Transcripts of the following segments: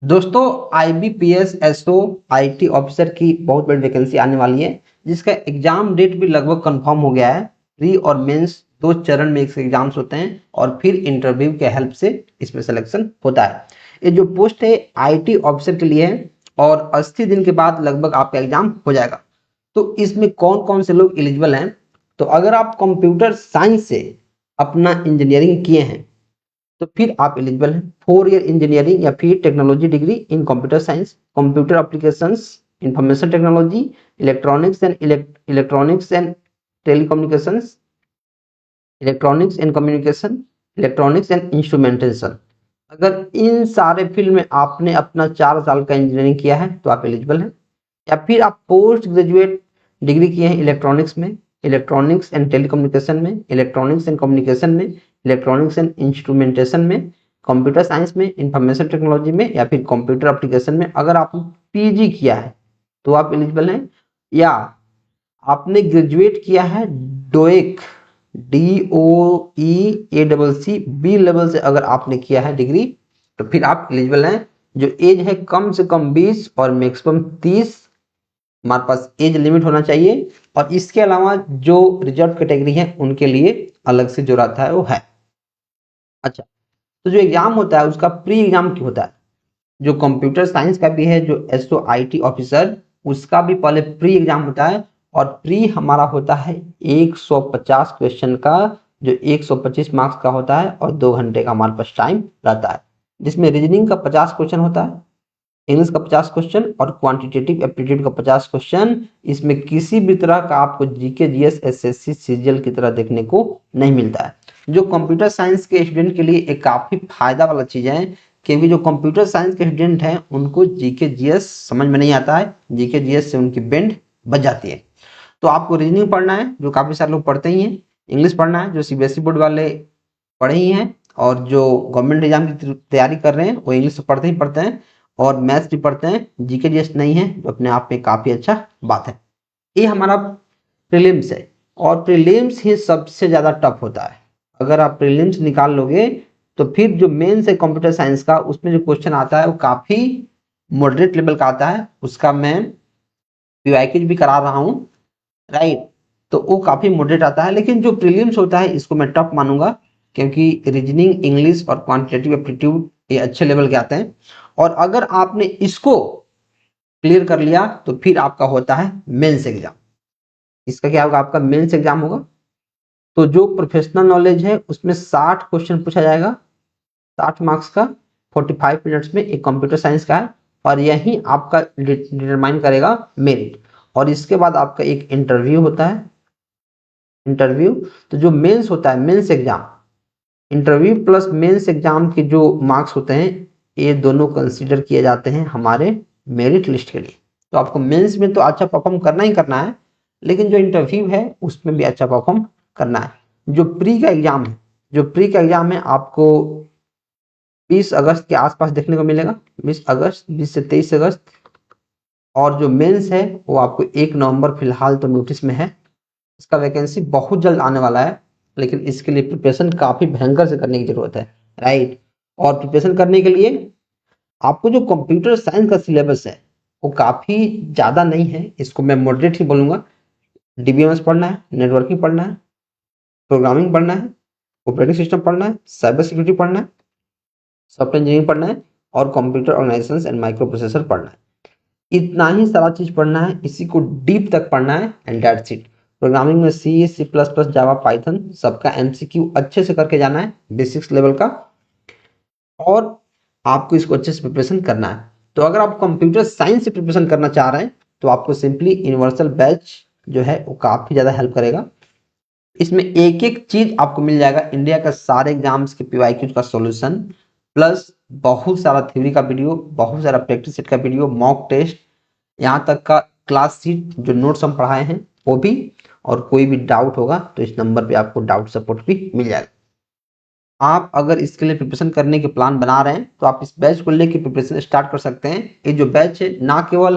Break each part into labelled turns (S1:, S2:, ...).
S1: दोस्तों IBPS SO IT officer की बहुत बड़ी वैकेंसी आने वाली है, जिसका एग्जाम डेट भी लगभग कंफर्म हो गया है। प्री और मेंस दो चरण में इसके एग्जाम्स होते हैं और फिर इंटरव्यू के हेल्प से इसमें सिलेक्शन होता है। ये जो पोस्ट है IT ऑफिसर के लिए है और 80 दिन के बाद लगभग आपका एग्जाम हो जाएगा। तो इसमें कौन कौन से लोग एलिजिबल हैं? तो अगर आप कंप्यूटर साइंस से अपना इंजीनियरिंग किए हैं तो फिर आप एलिजिबल हैं। 4 ईयर इंजीनियरिंग या फिर technology degree in computer science, computer applications, information technology, electronics and telecommunications, electronics and communication, electronics and instrumentation. अगर इन सारे फील्ड में आपने अपना 4 साल का इंजीनियरिंग किया है तो आप एलिजिबल हैं। या फिर आप पोस्ट ग्रेजुएट डिग्री किए हैं इलेक्ट्रॉनिक्स में, इलेक्ट्रॉनिक्स एंड टेलीकम्युनिकेशन में, इलेक्ट्रॉनिक्स एंड कम्युनिकेशन में, इलेक्ट्रॉनिक्स एंड इंस्ट्रूमेंटेशन में, कंप्यूटर साइंस में, इंफॉर्मेशन टेक्नोलॉजी में या फिर कंप्यूटर एप्लीकेशन में अगर आपने PG किया है तो आप एलिजिबल हैं। या आपने ग्रेजुएट किया है डोएक DOEACC B लेवल से अगर आपने किया है डिग्री तो फिर आप एलिजिबल हैं। जो एज है कम से कम 20 और मैक्सिमम 30 हमारे पास एज लिमिट होना चाहिए। और इसके अलावा जो रिजर्व कैटेगरी है उनके लिए अलग से जो रहता है वो है। अच्छा, तो जो एग्जाम होता है उसका प्री एग्जाम क्यों होता है? जो कंप्यूटर साइंस का भी है, जो SOIT ऑफिसर, उसका भी पहले प्री एग्जाम होता है। और प्री हमारा होता है 150 क्वेश्चन का, जो 125 मार्क्स का होता है और 2 घंटे का हमारे पास टाइम रहता है, जिसमें रीजनिंग का 50 क्वेश्चन होता है, इंग्लिश का 50 क्वेश्चन और क्वांटिटेटिव एप्टीट्यूड का 50 क्वेश्चन। इसमें किसी भी तरह का आपको GK GS SSC CGL की तरह देखने को नहीं मिलता है, जो कंप्यूटर साइंस के स्टूडेंट के लिए एक काफी फायदा वाला चीज है, क्योंकि जो कंप्यूटर साइंस के स्टूडेंट हैं उनको GK GS समझ में नहीं आता है, GK GS से उनकी बैंड बच जाती है। तो आपको रीजनिंग पढ़ना है जो काफी सारे लोग पढ़ते ही हैं, इंग्लिश पढ़ना है जो CBSE बोर्ड वाले पढ़े ही हैं, और जो गवर्नमेंट एग्जाम की तैयारी कर रहे हैं वो इंग्लिश पढ़ते ही पढ़ते हैं, और मैथ्स भी पढ़ते हैं। GK GS नहीं है जो अपने आप में काफी अच्छा बात है। ये हमारा प्रीलिम्स है और प्रीलिम्स ही सबसे ज्यादा टफ होता है। अगर आप प्रीलिम्स निकाल लोगे तो फिर जो मेंस है कंप्यूटर साइंस का, उसमें जो क्वेश्चन आता है वो काफी मॉडरेट लेवल का आता है। उसका मैं PYQ भी करा रहा हूँ, राइट। तो वो काफी मॉडरेट आता है, लेकिन जो प्रीलिम्स होता है इसको मैं टफ मानूंगा, क्योंकि रीजनिंग, इंग्लिश और क्वांटिटेटिव एप्टीट्यूड ये अच्छे लेवल के आते हैं। और अगर आपने इसको क्लियर कर लिया तो फिर आपका होता है मेंस एग्जाम। इसका क्या होगा? आपका मेंस एग्जाम होगा। तो जो प्रोफेशनल नॉलेज है उसमें 60 क्वेश्चन पूछा जाएगा, 60 मार्क्स का, 45 मिनट्स में। एक कंप्यूटर साइंस का है और यही आपका डिटरमाइन करेगा मेरिट। और इसके बाद आपका एक इंटरव्यू होता है। इंटरव्यू, तो जो मेंस होता है, mains exam, interview plus mains exam के जो मार्क्स होते हैं ये दोनों कंसीडर किए जाते हैं हमारे मेरिट लिस्ट के लिए। तो आपको मेंस में तो अच्छा परफॉर्म करना ही करना है, लेकिन जो इंटरव्यू है उसमें भी अच्छा परफॉर्म करना है। जो प्री का एग्जाम है, जो प्री का एग्जाम है आपको 20 अगस्त के आसपास देखने को मिलेगा, 20 अगस्त, 20 से 23 अगस्त। और जो मेंस है वो आपको 1 नवंबर फिलहाल तो नोटिस में है। इसका वैकेंसी बहुत जल्द आने वाला है, लेकिन इसके लिए प्रिपरेशन काफी भयंकर से करने की जरूरत है, राइट। और प्रिपरेशन करने के लिए आपको जो कंप्यूटर साइंस का सिलेबस है वो काफी ज्यादा नहीं है, इसको मैं मॉडरेट ही बोलूंगा। DBMS पढ़ना है, नेटवर्किंग पढ़ना है, प्रोग्रामिंग पढ़ना है, ऑपरेटिंग सिस्टम पढ़ना है, साइबर सिक्योरिटी पढ़ना है, सॉफ्टवेयर इंजीनियरिंग पढ़ना है और computer organization and microprocessor पढ़ना है। इतना ही सारा चीज पढ़ना है, इसी को डीप तक पढ़ना है एंड दैट्स इट। प्रोग्रामिंग में C++, जावा, पाइथन सबका MCQ अच्छे से करके जाना है, बेसिक्स लेवल का। और आपको इसको अच्छे से प्रिपरेशन करना है। तो अगर आप कंप्यूटर साइंस से प्रिपरेशन करना चाह रहे हैं तो आपको सिंपली यूनिवर्सल बैच जो है वो काफी ज्यादा हेल्प करेगा। इसमें एक एक चीज आपको मिल जाएगा, इंडिया का सारे एग्जाम्स के PYQ का सॉल्यूशन, प्लस बहुत सारा थ्योरी का वीडियो, बहुत सारा प्रैक्टिस सेट का वीडियो, मॉक टेस्ट, यहाँ तक का क्लास सीट जो नोट्स हम पढ़ाए हैं वो भी। और कोई भी डाउट होगा तो इस नंबर पे आपको डाउट सपोर्ट भी मिल जाएगा। आप अगर इसके लिए प्रिपरेशन करने के प्लान बना रहे हैं तो आप इस बैच को लेकर प्रिपरेशन स्टार्ट कर सकते हैं। ये जो बैच है ना केवल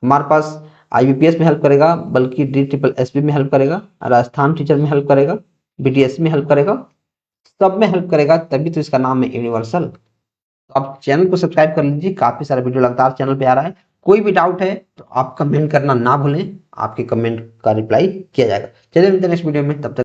S1: हमारे पास IBPS में हेल्प करेगा, बल्कि DSSB में हेल्प करेगा, राजस्थान टीचर में हेल्प करेगा, BTS में हेल्प करेगा, सब में हेल्प करेगा, तभी तो इसका नाम है यूनिवर्सल। तो आप चैनल को सब्सक्राइब कर लीजिए, काफी सारा वीडियो लगातार चैनल पे आ रहा है। कोई भी डाउट है तो आप कमेंट करना ना भूलें, आपके कमेंट का रिप्लाई किया जाएगा। चलिए मिलते हैं नेक्स्ट वीडियो में, तब तक